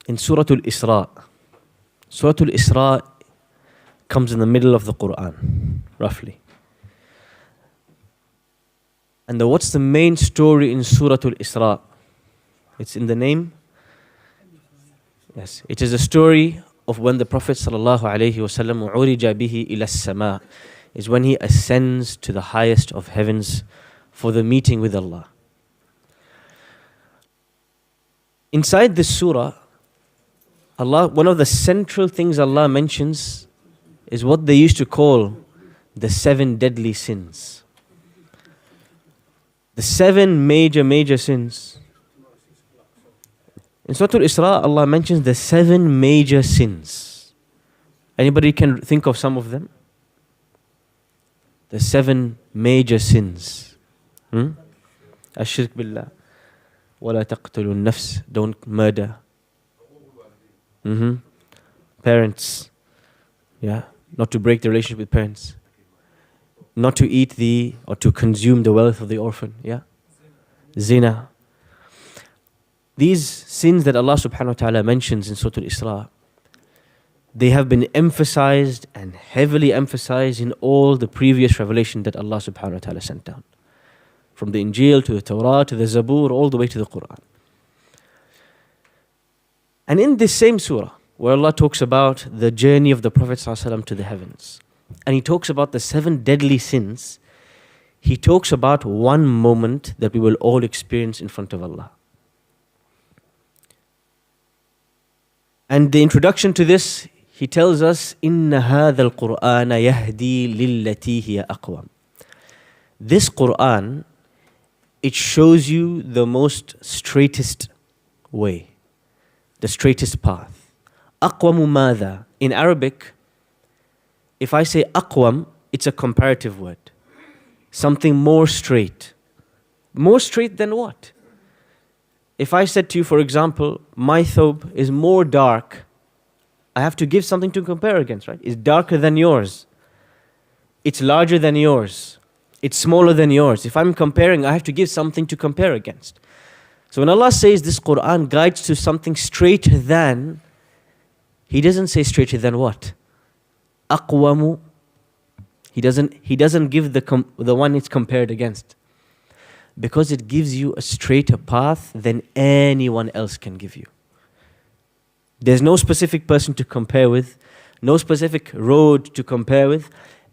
in Surah Al-Isra. Surah Al-Isra comes in the middle of the Qur'an, roughly. And what's the main story in Surah Al-Isra? It's in the name. Yes, it is a story of when the Prophet sallallahu alaihi wasallam urija bihi ila as-sama, is when he ascends to the highest of heavens for the meeting with Allah. Inside this surah, Allah, one of the central things Allah mentions is what they used to call the 7 deadly sins. The 7 major sins. In Surah Al-Isra, Allah mentions the 7 major sins. Anybody can think of some of them? The 7 major sins. Ash-shirk billah. وَلَا تَقْتُلُوا النَّفْسِ. Don't murder. Parents. Yeah. Not to break the relationship with parents. Not to eat or to consume the wealth of the orphan. Yeah. Zina. These sins that Allah subhanahu wa ta'ala mentions in Surah Al-Isra, they have been emphasized and heavily emphasized in all the previous revelation that Allah subhanahu wa ta'ala sent down. From the Injil to the Torah to the Zabur, all the way to the Qur'an. And in this same surah, where Allah talks about the journey of the Prophet ﷺ to the heavens, and he talks about the 7 deadly sins, he talks about one moment that we will all experience in front of Allah. And the introduction to this, he tells us, إِنَّ هَذَا الْقُرْآنَ يَهْدِي لِلَّتِي هِيَ أَقْوَمُ. This Qur'an, it shows you the most straightest way, the straightest path. أَقْوَمُ مَاذَا? In Arabic, if I say أقوم, it's a comparative word. Something more straight. More straight than what? If I said to you, for example, my thobe is more dark, I have to give something to compare against, right? It's darker than yours. It's larger than yours. It's smaller than yours. If I'm comparing, I have to give something to compare against. So when Allah says this Qur'an guides to something straighter than, He doesn't say straighter than what? Aqwamu. He doesn't give the one it's compared against. Because it gives you a straighter path than anyone else can give you. There's no specific person to compare with, no specific road to compare with.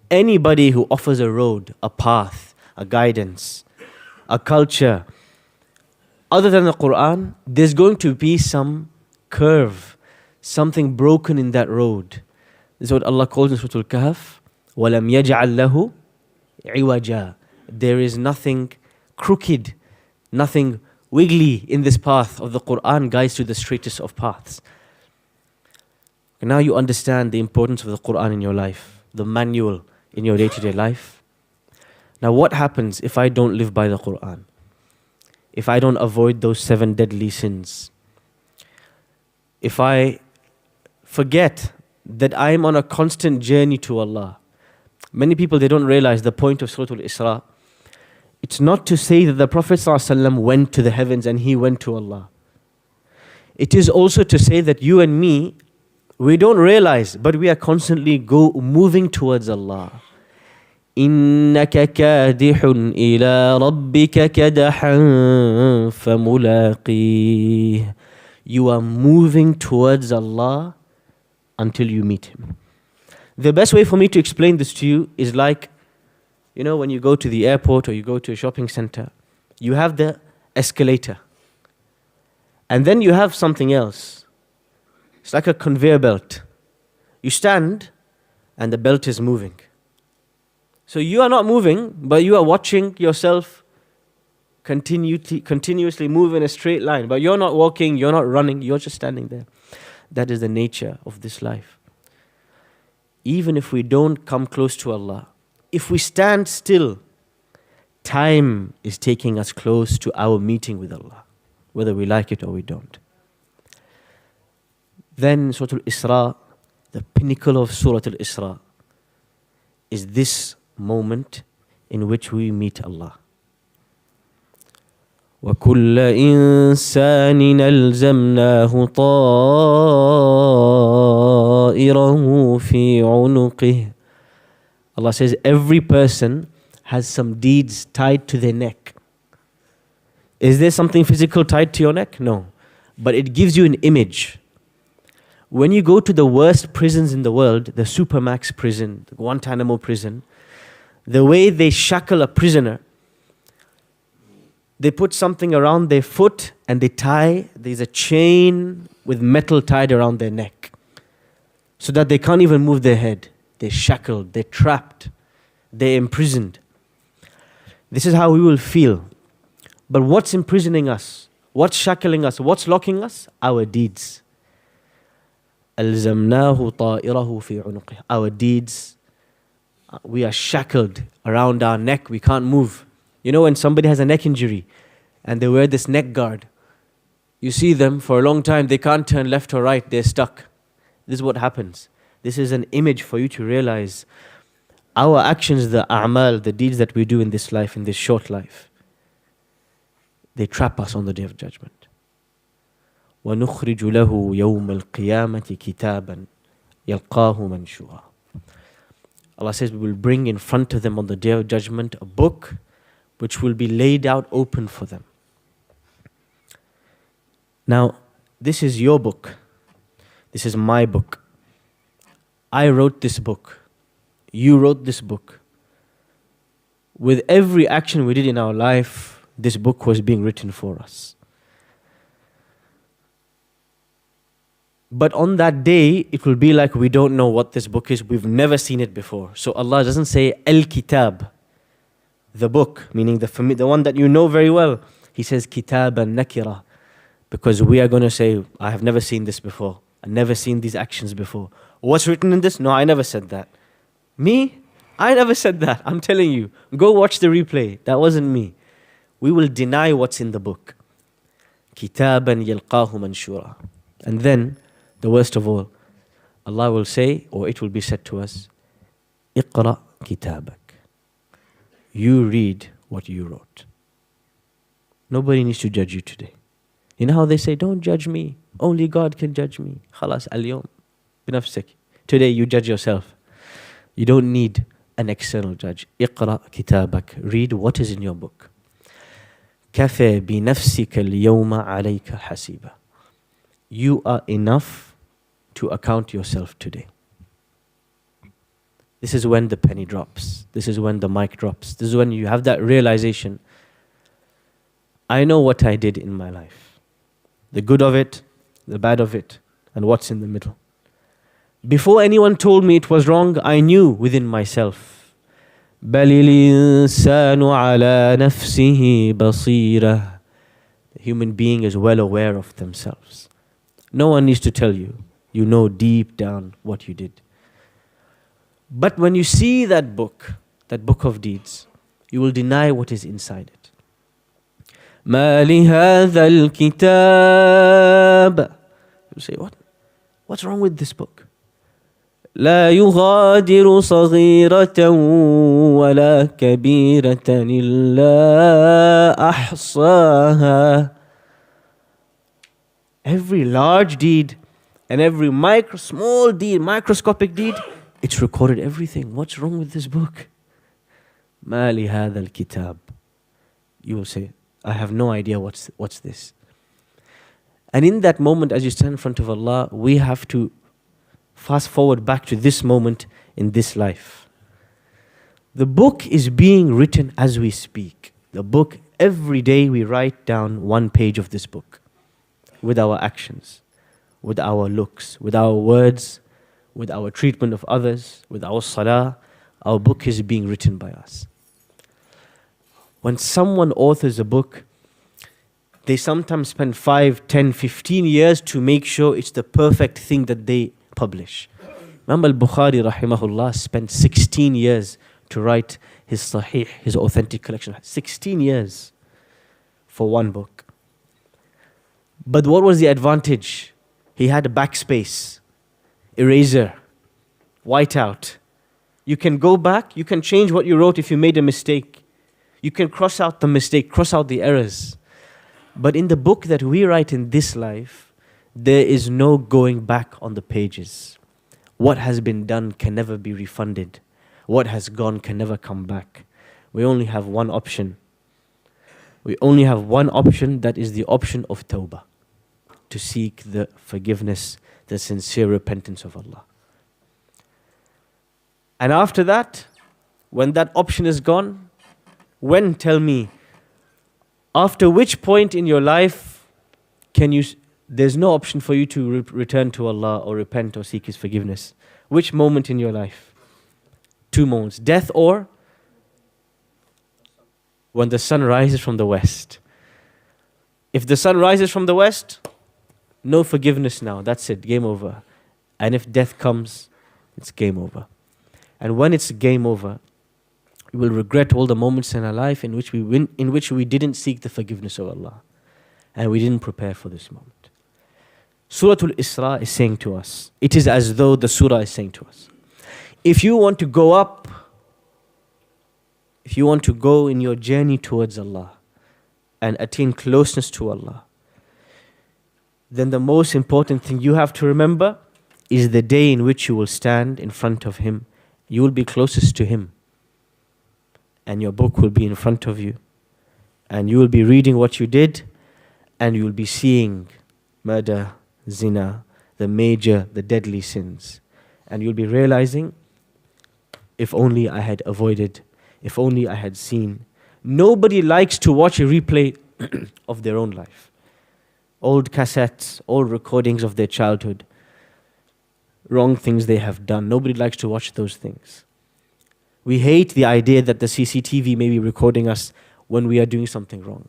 Anybody who offers a road, a path, a guidance, a culture, other than the Qur'an, there's going to be some curve, something broken in that road. This is what Allah calls in Surah Al-Kahf, وَلَمْ يَجْعَلْ لَهُ عِوَجًا. There is nothing crooked, nothing wiggly in this path of the Qur'an guides to the straightest of paths. And now you understand the importance of the Qur'an in your life, the manual in your day-to-day life. Now what happens if I don't live by the Qur'an? If I don't avoid those 7 deadly sins? If I forget that I am on a constant journey to Allah? Many people, they don't realize the point of Surah Al-Isra. It's not to say that the Prophet ﷺ went to the heavens and he went to Allah. It is also to say that you and me, we don't realize, but we are constantly moving towards Allah. إِنَّكَ كَادِحٌ إِلَىٰ رَبِّكَ كَدَحًا فَمُلَاقِيهِ. You are moving towards Allah until you meet Him. The best way for me to explain this to you is like, you know, when you go to the airport or you go to a shopping center, you have the escalator. And then you have something else. It's like a conveyor belt. You stand and the belt is moving. So you are not moving, but you are watching yourself continuously move in a straight line. But you're not walking, you're not running, you're just standing there. That is the nature of this life. Even if we don't come close to Allah, if we stand still, time is taking us close to our meeting with Allah, whether we like it or we don't. Then Surah Al-Isra, the pinnacle of Surah Al-Isra, is this moment in which we meet Allah. وَكُلَّ إِنسَانٍ أَلْزَمْنَاهُ طَائِرَهُ فِي عُنُقِهِ. Allah says every person has some deeds tied to their neck. Is there something physical tied to your neck? No. But it gives you an image. When you go to the worst prisons in the world, the Supermax prison, the Guantanamo prison, the way they shackle a prisoner, they put something around their foot and they tie, there's a chain with metal tied around their neck so that they can't even move their head. They're shackled, they're trapped, they're imprisoned. This is how we will feel. But what's imprisoning us? What's shackling us? What's locking us? Our deeds. أَلْزَمْنَاهُ طَائِرَهُ فِي عُنُقِهِ. Our deeds, we are shackled around our neck, we can't move. You know when somebody has a neck injury and they wear this neck guard, you see them for a long time, they can't turn left or right, they're stuck. This is what happens. This is an image for you to realize our actions, the a'mal, the deeds that we do in this life, in this short life, they trap us on the Day of Judgment. وَنُخْرِجُ لَهُ يَوْمَ الْقِيَامَةِ كِتَابًا يَلْقَاهُ مَنْشُورًا. Allah says we will bring in front of them on the Day of Judgment a book which will be laid out open for them. Now, this is your book. This is my book. I wrote this book. You wrote this book. With every action we did in our life, this book was being written for us. But on that day, it will be like we don't know what this book is. We've never seen it before. So Allah doesn't say Al-Kitab, the book, meaning the one that you know very well. He says Kitaban Nakira, because we are going to say, I have never seen this before. I've never seen these actions before. What's written in this? No, I never said that. Me? I never said that. I'm telling you. Go watch the replay. That wasn't me. We will deny what's in the book. Kitaban yalqahu manshura. And then, the worst of all, Allah will say, or it will be said to us, Iqra kitabak. You read what you wrote. Nobody needs to judge you today. You know how they say, don't judge me. Only God can judge me. Khalas al-yawm. Binafsik. Today you judge yourself. You don't need an external judge. Iqra kitabak. Read what is in your book. كَفَى بِنَفْسِكَ الْيَوْمَ عَلَيْكَ حَسِيبًا. You are enough to account yourself today. This is when the penny drops. This is when the mic drops. This is when you have that realization. I know what I did in my life. The good of it, the bad of it, and what's in the middle. Before anyone told me it was wrong, I knew within myself. بَلِ الْإِنسَانُ عَلَى نَفْسِهِ بَصِيرًا. The human being is well aware of themselves. No one needs to tell you. You know deep down what you did. But when you see that book of deeds, you will deny what is inside it. مَا لِهَذَا الْكِتَابِ. You say, what? What's wrong with this book? لا يغادر صغيرة ولا كبيرة إلا أحصاها. Every large deed and every small deed, microscopic deed, it's recorded everything. What's wrong with this book? ما لهذا الكتاب. You will say, I have no idea what's this. And in that moment, as you stand in front of Allah, we have to fast forward back to this moment in this life. The book is being written as we speak. The book, every day we write down one page of this book with our actions, with our looks, with our words, with our treatment of others, with our salah. Our book is being written by us. When someone authors a book, they sometimes spend 5, 10, 15 years to make sure it's the perfect thing that they publish. Imam al-Bukhari rahimahullah spent 16 years to write his Sahih, his authentic collection. 16 years for one book. But what was the advantage? He had a backspace, eraser, whiteout. You can go back, you can change what you wrote if you made a mistake. You can cross out the mistake, cross out the errors. But in the book that we write in this life, there is no going back on the pages. What has been done can never be refunded. What has gone can never come back. We only have one option. We only have one option, that is the option of Tawbah. To seek the forgiveness, the sincere repentance of Allah. And after that, when that option is gone, tell me, after which point in your life there's no option for you to return to Allah or repent or seek His forgiveness? Which moment in your life? 2 moments, death or when the sun rises from the west. If the sun rises from the west, no forgiveness now, that's it, game over. And if death comes, it's game over. And when it's game over, we will regret all the moments in our life in which we didn't seek the forgiveness of Allah. And we didn't prepare for this moment. Surah Al-Isra is saying to us, it is as though the surah is saying to us, if you want to go up, if you want to go in your journey towards Allah and attain closeness to Allah, then the most important thing you have to remember is the day in which you will stand in front of Him. You will be closest to Him. And your book will be in front of you. And you will be reading what you did. And you will be seeing murder, zina, the deadly sins. And you'll be realizing, if only I had avoided, if only I had seen. Nobody likes to watch a replay of their own life. Old cassettes, old recordings of their childhood. Wrong things they have done. Nobody likes to watch those things. We hate the idea that the CCTV may be recording us when we are doing something wrong.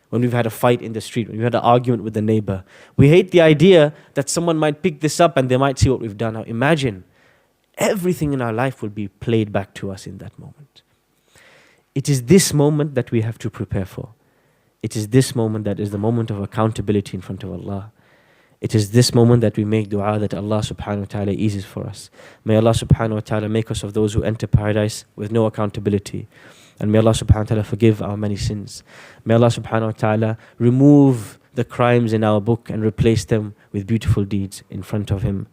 When we've had a fight in the street, when we've had an argument with the neighbor. We hate the idea that someone might pick this up and they might see what we've done. Now imagine, everything in our life will be played back to us in that moment. It is this moment that we have to prepare for. It is this moment that is the moment of accountability in front of Allah. It is this moment that we make dua that Allah subhanahu wa ta'ala eases for us. May Allah subhanahu wa ta'ala make us of those who enter paradise with no accountability. And may Allah subhanahu wa ta'ala forgive our many sins. May Allah subhanahu wa ta'ala remove the crimes in our book and replace them with beautiful deeds in front of Him.